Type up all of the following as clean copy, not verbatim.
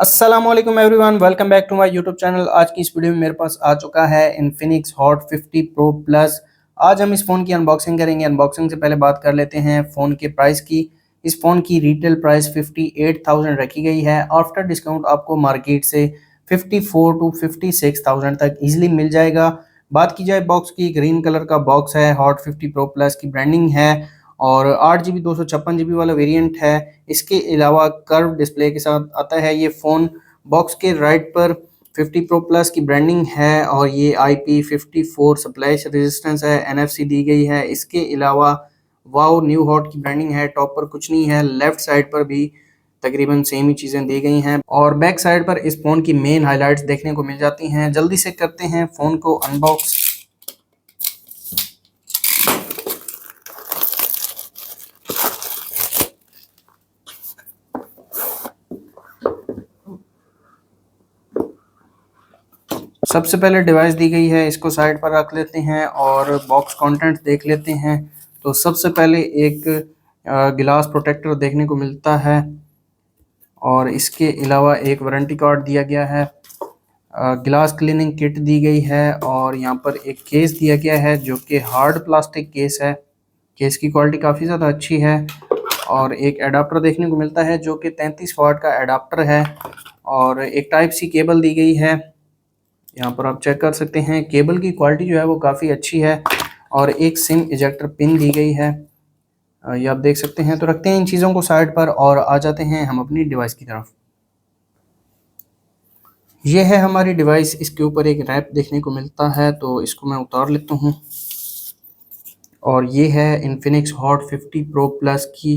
अस्सलामुअलैकुम everyone, welcome back to my YouTube channel. आज की इस वीडियो में मेरे पास आ चुका है इन्फिनिक्स हॉट 50 प्रो प्लस। आज हम इस फ़ोन की अनबॉक्सिंग करेंगे। अनबॉक्सिंग से पहले बात कर लेते हैं फ़ोन के प्राइस की। इस फ़ोन की रिटेल प्राइस 58,000 रखी गई है। आफ्टर डिस्काउंट आपको मार्केट से 54 टू 56,000 तक इजीली मिल जाएगा। बात की जाए बॉक्स की, ग्रीन कलर का बॉक्स है, हॉट 50 प्रो प्लस की ब्रांडिंग है और 8 GB 256 GB वाला वेरिएंट है। इसके अलावा कर्व डिस्प्ले के साथ आता है ये फ़ोन। बॉक्स के राइट पर 50 प्रो प्लस की ब्रांडिंग है और ये IP54 स्प्लैश रेजिस्टेंस है, NFC दी गई है। इसके अलावा वाओ न्यू हॉट की ब्रांडिंग है। टॉप पर कुछ नहीं है, लेफ्ट साइड पर भी तकरीबन सेम ही चीज़ें दी गई हैं और बैक साइड पर इस फ़ोन की मेन हाइलाइट्स देखने को मिल जाती हैं। जल्दी से करते हैं फ़ोन को अनबॉक्स। सबसे पहले डिवाइस दी गई है, इसको साइड पर रख लेते हैं और बॉक्स कंटेंट्स देख लेते हैं। तो सबसे पहले एक गिलास प्रोटेक्टर देखने को मिलता है और इसके अलावा एक वारंटी कार्ड दिया गया है। गिलास क्लीनिंग किट दी गई है और यहाँ पर एक केस दिया गया है जो कि हार्ड प्लास्टिक केस है। केस की क्वालिटी काफ़ी ज़्यादा अच्छी है और एक एडाप्टर देखने को मिलता है जो कि 33 वाट का एडाप्टर है और एक टाइप सी केबल दी गई है। यहाँ पर आप चेक कर सकते हैं केबल की क्वालिटी जो है वो काफ़ी अच्छी है और एक सिम इजेक्टर पिन दी गई है, ये आप देख सकते हैं। तो रखते हैं इन चीज़ों को साइड पर और आ जाते हैं हम अपनी डिवाइस की तरफ। ये है हमारी डिवाइस, इसके ऊपर एक रैप देखने को मिलता है तो इसको मैं उतार लेता हूँ। और ये है इन्फिनिक्स हॉट 50 प्रो प्लस की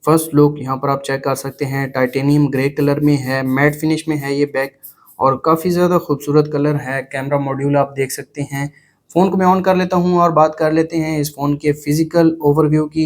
फर्स्ट लुक। यहाँ पर आप चेक कर सकते हैं टाइटेनियम ग्रे कलर में है, मैट फिनिश में है ये बैक और काफ़ी ज़्यादा खूबसूरत कलर है। कैमरा मॉड्यूल आप देख सकते हैं। फ़ोन को मैं ऑन कर लेता हूँ और बात कर लेते हैं इस फ़ोन के फिजिकल ओवरव्यू की।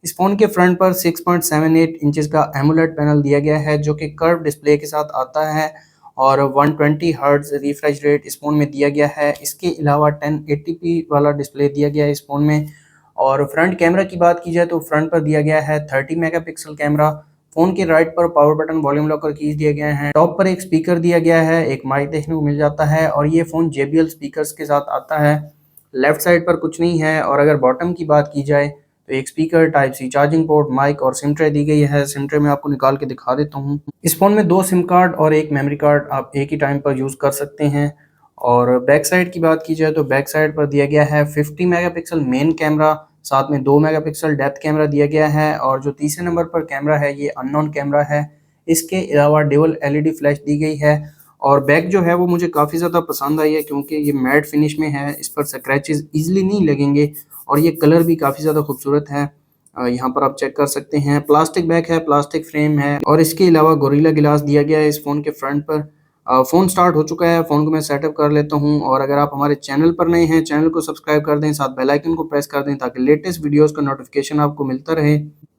इस फ़ोन के फ्रंट पर 6.78 इंचेस का एमोलेड पैनल दिया गया है जो कि कर्व डिस्प्ले के साथ आता है और 120 हर्ट्ज रिफ्रेश रेट इस फ़ोन में दिया गया है। इसके अलावा 1080p वाला डिस्प्ले दिया गया है इस फ़ोन में। और फ्रंट कैमरा की बात की जाए तो फ्रंट पर दिया गया है 30 मेगापिक्सल कैमरा। फ़ोन के राइट पर power button, volume locker keys दिए गए हैं। टॉप पर एक स्पीकर दिया गया है, एक माइक देखने को मिल जाता है और ये फ़ोन JBL स्पीकर्स के साथ आता है। लेफ्ट साइड पर कुछ नहीं है और अगर बॉटम की बात की जाए तो एक speaker, type C charging port, mic और सिम ट्रे दी गई है। सिम ट्रे में आपको निकाल के दिखा देता हूँ। इस फ़ोन में 2 सिम कार्ड और एक मेमोरी कार्ड आप एक ही टाइम पर यूज़ कर सकते हैं। और बैक साइड की बात की जाए तो बैक साइड पर दिया गया है 50 मेगापिक्सल मेन कैमरा, साथ में 2 मेगापिक्सल डेप्थ कैमरा दिया गया है और जो तीसरे नंबर पर कैमरा है ये अननोन कैमरा है। इसके अलावा डुअल LED फ्लैश दी गई है और बैक जो है वो मुझे काफ़ी ज़्यादा पसंद आई है क्योंकि ये मैट फिनिश में है, इस पर स्क्रैचेस ईजिली नहीं लगेंगे और ये कलर भी काफ़ी ज़्यादा खूबसूरत है। यहाँ पर आप चेक कर सकते हैं प्लास्टिक बैक है, प्लास्टिक फ्रेम है और इसके अलावा गोरिल्ला गिलास दिया गया है इस फ़ोन के फ्रंट पर। फ़ोन स्टार्ट हो चुका है, फ़ोन को मैं सेटअप कर लेता हूँ और अगर आप हमारे चैनल पर नए हैं, चैनल को सब्सक्राइब कर दें, साथ बेल आइकन को प्रेस कर दें ताकि लेटेस्ट वीडियोज़ का नोटिफिकेशन आपको मिलता रहे।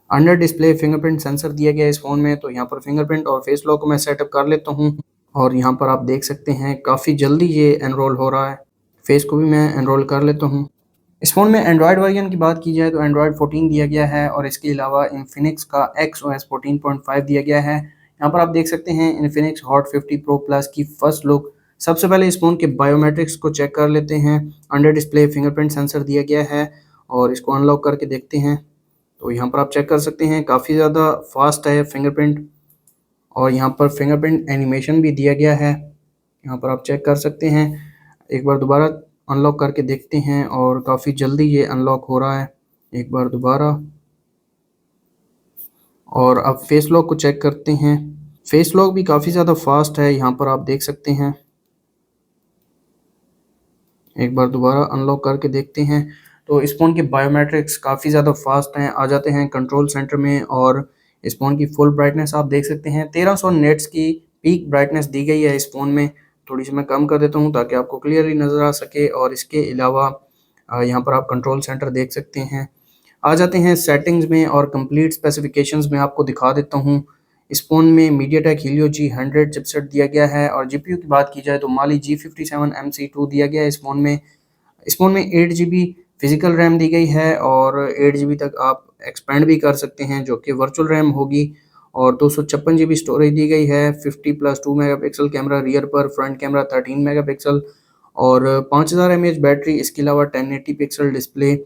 अंडर डिस्प्ले फिंगरप्रिंट सेंसर दिया गया है इस फ़ोन में, तो यहाँ पर फिंगरप्रिंट और फेस लॉक को मैं सेटअप कर लेता हूँ और यहाँ पर आप देख सकते हैं काफ़ी जल्दी ये एनरोल हो रहा है। फेस को भी मैं एनरोल कर लेता हूँ। इस फ़ोन में एंड्रॉयड वर्जन की बात की जाए तो एंड्रॉयड 14 दिया गया है और इसके अलावा इन्फिनिक्स का XOS 14.5 दिया गया है। यहाँ पर आप देख सकते हैं इन्फिनिक्स हॉट 50 प्रो प्लस की फर्स्ट लुक। सबसे पहले इस फ़ोन के बायोमेट्रिक्स को चेक कर लेते हैं। अंडर डिस्प्ले फिंगरप्रिंट सेंसर दिया गया है और इसको अनलॉक करके देखते हैं। तो यहाँ पर आप चेक कर सकते हैं काफ़ी ज़्यादा फास्ट है फिंगरप्रिंट और यहाँ पर फिंगरप्रिंट एनिमेशन भी दिया गया है। यहाँ पर आप चेक कर सकते हैं। एक बार दोबारा अनलॉक करके देखते हैं और काफ़ी जल्दी ये अनलॉक हो रहा है। एक बार दोबारा और अब फेस लॉक को चेक करते हैं। फेस लॉक भी काफ़ी ज़्यादा फास्ट है, यहाँ पर आप देख सकते हैं। एक बार दोबारा अनलॉक करके देखते हैं। तो इस फ़ोन के बायोमेट्रिक्स काफ़ी ज़्यादा फास्ट हैं। आ जाते हैं कंट्रोल सेंटर में और इस फ़ोन की फुल ब्राइटनेस आप देख सकते हैं। 1300 नेट्स की पीक ब्राइटनेस दी गई है इस फ़ोन में। थोड़ी सी मैं कम कर देता हूँ ताकि आपको क्लियरली नज़र आ सके और इसके अलावा यहाँ पर आप कंट्रोल सेंटर देख सकते हैं। आ जाते हैं सेटिंग्स में और कंप्लीट स्पेसिफिकेशंस में आपको दिखा देता हूँ। इस फ़ोन में मीडियाटेक हीलियो G100 चिपसेट दिया गया है और GPU की बात की जाए तो माली G57 MC2 दिया गया है इस फ़ोन में। इस फ़ोन में 8 GB फिजिकल रैम दी गई है और 8 GB तक आप एक्सपेंड भी कर सकते हैं जो कि वर्चुअल रैम होगी और 256 GB स्टोरेज दी गई है। 50+2 मेगापिक्सल कैमरा रियर पर, फ्रंट कैमरा 13 मेगापिक्सल और 5000 mAh बैटरी। इसके अलावा 1080 पिक्सल डिस्प्ले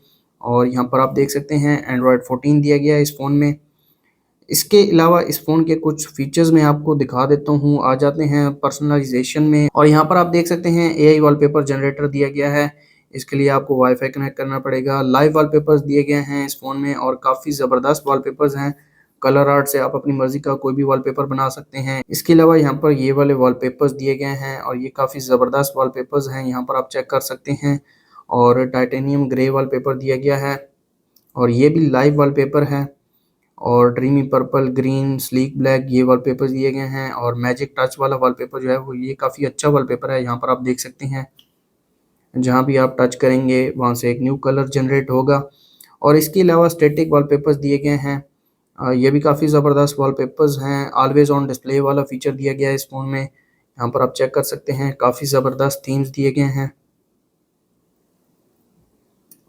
और यहाँ पर आप देख सकते हैं एंड्रॉयड 14 दिया गया है इस फ़ोन में। इसके अलावा इस फ़ोन के कुछ फीचर्स मैं आपको दिखा देता हूँ। आ जाते हैं पर्सनलाइजेशन में और यहाँ पर आप देख सकते हैं एआई वॉलपेपर जनरेटर दिया गया है। इसके लिए आपको वाईफाई कनेक्ट करना पड़ेगा। लाइव वॉलपेपर्स दिए गए हैं इस फ़ोन में और काफ़ी ज़बरदस्त वॉलपेपर्स हैं। कलर आर्ट से आप अपनी मर्ज़ी का कोई भी वॉलपेपर बना सकते हैं। इसके अलावा यहाँ पर ये वाले वॉलपेपर्स दिए गए हैं और ये काफ़ी ज़बरदस्त वॉलपेपर्स हैं, यहाँ पर आप चेक कर सकते हैं। और टाइटेनियम ग्रे वॉलपेपर दिया गया है और ये भी लाइव वॉलपेपर है। और dreamy purple, green, sleek black ये वॉलपेपर दिए गए हैं और मैजिक टच वाला वॉलपेपर जो है वो ये काफ़ी अच्छा वॉलपेपर है। यहाँ पर आप देख सकते हैं जहाँ भी आप टच करेंगे वहाँ से एक न्यू कलर जनरेट होगा। और इसके अलावा स्टैटिक वॉलपेपर्स दिए गए हैं। ये भी काफ़ी ज़बरदस्त वॉलपेपर्स हैं। ऑलवेज ऑन डिस्प्ले वाला फीचर दिया गया है इस फ़ोन में। यहाँ पर आप चेक कर सकते हैं काफ़ी ज़बरदस्त थीम्स दिए गए हैं।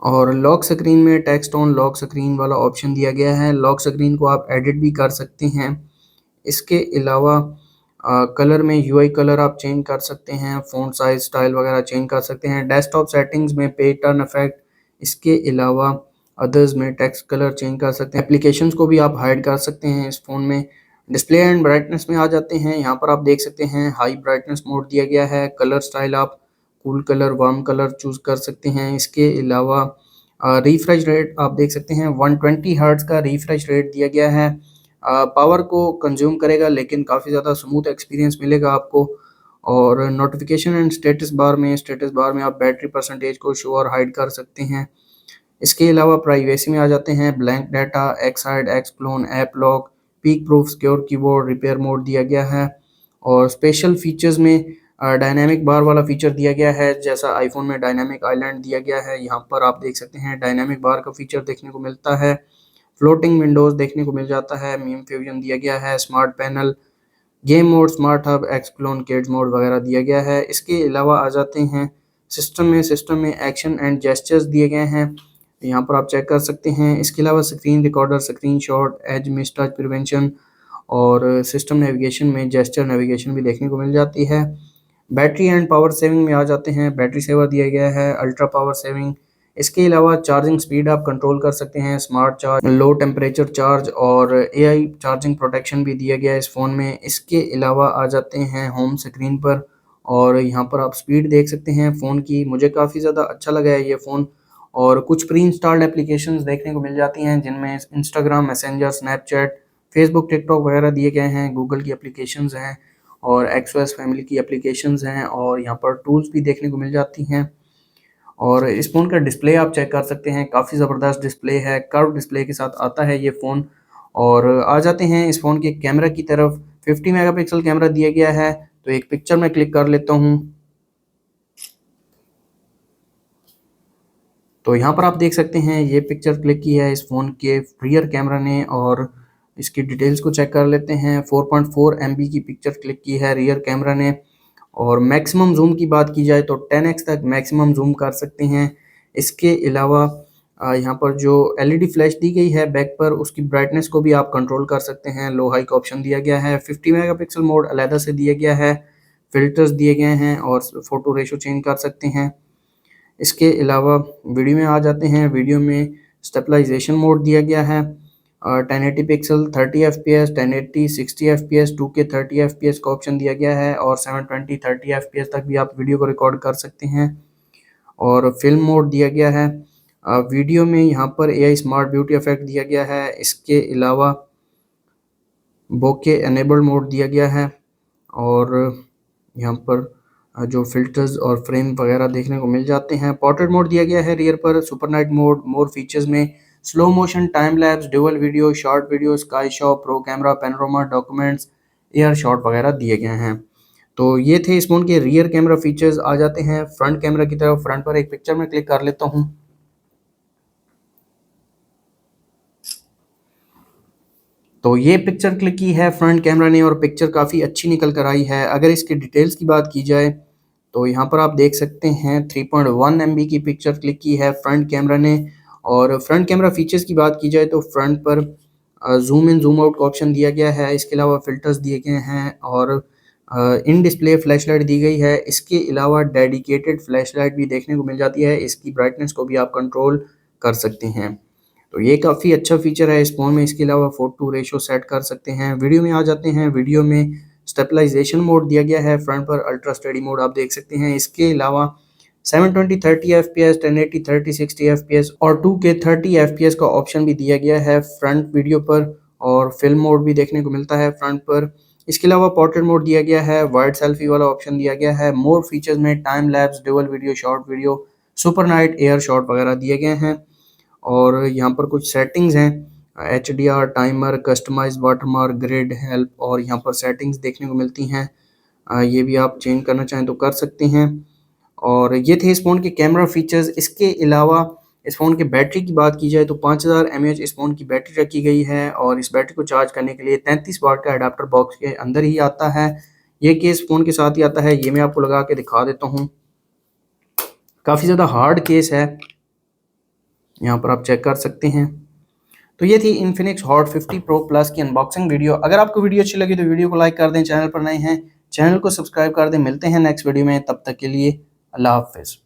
और लॉक स्क्रीन में टेक्स्ट ऑन लॉक स्क्रीन वाला ऑप्शन दिया गया है। लॉक स्क्रीन को आप एडिट भी कर सकते हैं। इसके अलावा कलर में यूआई कलर आप चेंज कर सकते हैं, फ़ॉन्ट साइज़, स्टाइल वगैरह चेंज कर सकते हैं। डेस्कटॉप सेटिंग्स में पैटर्न इफेक्ट, इसके अलावा अदर्स में टेक्स्ट कलर चेंज कर सकते हैं। एप्लीकेशंस को भी आप हाइड कर सकते हैं इस फ़ोन में। डिस्प्ले एंड ब्राइटनेस में आ जाते हैं। यहाँ पर आप देख सकते हैं हाई ब्राइटनेस मोड दिया गया है। कलर स्टाइल आप cool colour, warm colour choose कर सकते हैं। इसके अलावा रिफ्रेश रेट आप देख सकते हैं 120 हर्ट्ज़ का रिफ्रेश रेट दिया गया है। पावर को कंज्यूम करेगा लेकिन काफ़ी ज़्यादा स्मूथ एक्सपीरियंस मिलेगा आपको। और नोटिफिकेशन एंड स्टेटस बार में आप बैटरी परसेंटेज को शो और हाइड कर सकते हैं। इसके अलावा प्राइवेसी में आ जाते हैं blank data, XHide, XClone, app lock, peek proof, secure keyboard, repair mode दिया गया है। और स्पेशल फीचर्स में डायनामिक बार वाला फीचर दिया गया है, जैसा आईफोन में डायनामिक आइलैंड दिया गया है। यहाँ पर आप देख सकते हैं डायनामिक बार का फीचर देखने को मिलता है। फ्लोटिंग विंडोज़ देखने को मिल जाता है। मीम फ्यूजन दिया गया है। Smart panel, game mode, smart hub, XClone kids mode वगैरह दिया गया है। इसके अलावा आ जाते हैं सिस्टम में एक्शन एंड जेस्चर्स दिए गए हैं। यहाँ पर आप चेक कर सकते हैं। इसके अलावा screen recorder, screenshot, edge mistouch prevention और सिस्टम नेविगेशन में जेस्चर नेविगेशन भी देखने को मिल जाती है। बैटरी एंड पावर सेविंग में आ जाते हैं। बैटरी सेवर दिया गया है, अल्ट्रा पावर सेविंग। इसके अलावा चार्जिंग स्पीड आप कंट्रोल कर सकते हैं, smart charge, low temperature charge और एआई चार्जिंग प्रोटेक्शन भी दिया गया है इस फ़ोन में। इसके अलावा आ जाते हैं होम स्क्रीन पर और यहाँ पर आप स्पीड देख सकते हैं फ़ोन की। मुझे काफ़ी ज़्यादा अच्छा लगा है ये फ़ोन। और कुछ प्री इंस्टॉल्ड एप्लीकेशंस देखने को मिल जाती हैं जिनमें Instagram, messenger, Snapchat, Facebook, TikTok वगैरह दिए गए हैं। गूगल की एप्लीकेशंस हैं और एक्सओएस फैमिली की एप्लीकेशंस हैं और यहाँ पर टूल्स भी देखने को मिल जाती हैं। और इस फ़ोन का डिस्प्ले आप चेक कर सकते हैं, काफ़ी ज़बरदस्त डिस्प्ले है। कर्व डिस्प्ले के साथ आता है ये फ़ोन। और आ जाते हैं इस फ़ोन के कैमरा की तरफ। 50 मेगापिक्सल कैमरा दिया गया है। तो एक पिक्चर मैं क्लिक कर लेता हूँ। तो यहाँ पर आप देख सकते हैं ये पिक्चर क्लिक की है इस फ़ोन के रियर कैमरा ने और इसकी डिटेल्स को चेक कर लेते हैं। 4.4 MB की पिक्चर क्लिक की है रियर कैमरा ने। और मैक्सिमम जूम की बात की जाए तो 10x तक मैक्सिमम जूम कर सकते हैं। इसके अलावा यहाँ पर जो एलईडी फ्लैश दी गई है बैक पर, उसकी ब्राइटनेस को भी आप कंट्रोल कर सकते हैं। लो हाई का ऑप्शन दिया गया है। 50 मेगापिक्सल मोड अलहदा से दिया गया है। फिल्टर्स दिए गए हैं और फ़ोटो रेशो चेंज कर सकते हैं। इसके अलावा वीडियो में आ जाते हैं। वीडियो में स्टेबलाइजेशन मोड दिया गया है। 1080 pixel, 30 FPS, 1080, 60 FPS, 2K 30 FPS का ऑप्शन दिया गया है और 720 30 FPS तक भी आप वीडियो को रिकॉर्ड कर सकते हैं। और फिल्म मोड दिया गया है। वीडियो में यहाँ पर एआई स्मार्ट ब्यूटी इफेक्ट दिया गया है। इसके अलावा बोके एनेबल्ड मोड दिया गया है और यहाँ पर जो फ़िल्टर्स और फ्रेम वगैरह देखने को मिल जाते हैं। पोर्ट्रेट मोड दिया गया है रियर पर। Super night mode, more features में slow motion, time lapse, dual video, short video, sky shot, pro camera, panorama, documents, air shot वगैरह दिए गए हैं। तो ये थे इस फ़ोन के रियर कैमरा फीचर्स। आ जाते हैं फ्रंट कैमरा की तरफ। फ्रंट पर एक पिक्चर में क्लिक कर लेता हूँ। तो ये पिक्चर क्लिक की है फ्रंट कैमरा ने और पिक्चर काफ़ी अच्छी निकल कर आई है। अगर इसके डिटेल्स की बात की जाए तो यहाँ पर आप देख सकते हैं 3.1 MB की पिक्चर क्लिक की है फ्रंट कैमरा ने। और फ्रंट कैमरा फीचर्स की बात की जाए तो फ्रंट पर जूम इन जूम आउट का ऑप्शन दिया गया है। इसके अलावा फ़िल्टर्स दिए गए हैं और इन डिस्प्ले फ्लैश लाइट दी गई है। इसके अलावा डेडिकेटेड फ्लैश लाइट भी देखने को मिल जाती है। इसकी ब्राइटनेस को भी आप कंट्रोल कर सकते हैं। तो ये काफ़ी अच्छा फीचर है इस फ़ोन में। इसके अलावा 4:2 रेशो सेट कर सकते हैं। वीडियो में आ जाते हैं। वीडियो में स्टेबलाइजेशन मोड दिया गया है, फ्रंट पर अल्ट्रा स्टडी मोड आप देख सकते हैं। इसके अलावा 720 30 एफपीएस, 1080 30 60 एफपीएस और 2K 30 एफपीएस का ऑप्शन भी दिया गया है फ्रंट वीडियो पर, और फिल्म मोड भी देखने को मिलता है फ्रंट पर। इसके अलावा पोर्ट्रेट मोड दिया गया है, वाइड सेल्फी वाला ऑप्शन दिया गया है। मोर फीचर्स में time lapse, dual video, short video, super night air shot वगैरह दिए गए हैं। और यहाँ पर कुछ सेटिंग्स हैं, HDR, timer, customize watermark, grid, help, और यहाँ पर सेटिंग्स देखने को मिलती हैं। ये भी आप चेंज करना चाहें तो कर सकते हैं। और ये थे इस फ़ोन के कैमरा फीचर्स। इसके अलावा इस फ़ोन की बैटरी की बात की जाए तो 5000 mAh इस फ़ोन की बैटरी रखी गई है, और इस बैटरी को चार्ज करने के लिए 33 वाट का अडाप्टर बॉक्स के अंदर ही आता है। ये केस फ़ोन के साथ ही आता है। ये मैं आपको लगा के दिखा देता हूँ। काफ़ी ज़्यादा हार्ड केस है, यहाँ पर आप चेक कर सकते हैं। तो ये थी इन्फिनिक्स हॉट 50 प्रो प्लस की अनबॉक्सिंग वीडियो। अगर आपको वीडियो अच्छी लगी तो वीडियो को लाइक कर दें, चैनल पर नए हैं चैनल को सब्सक्राइब कर दें। मिलते हैं नेक्स्ट वीडियो में, तब तक के लिए अल्लाह हाफ़िज़।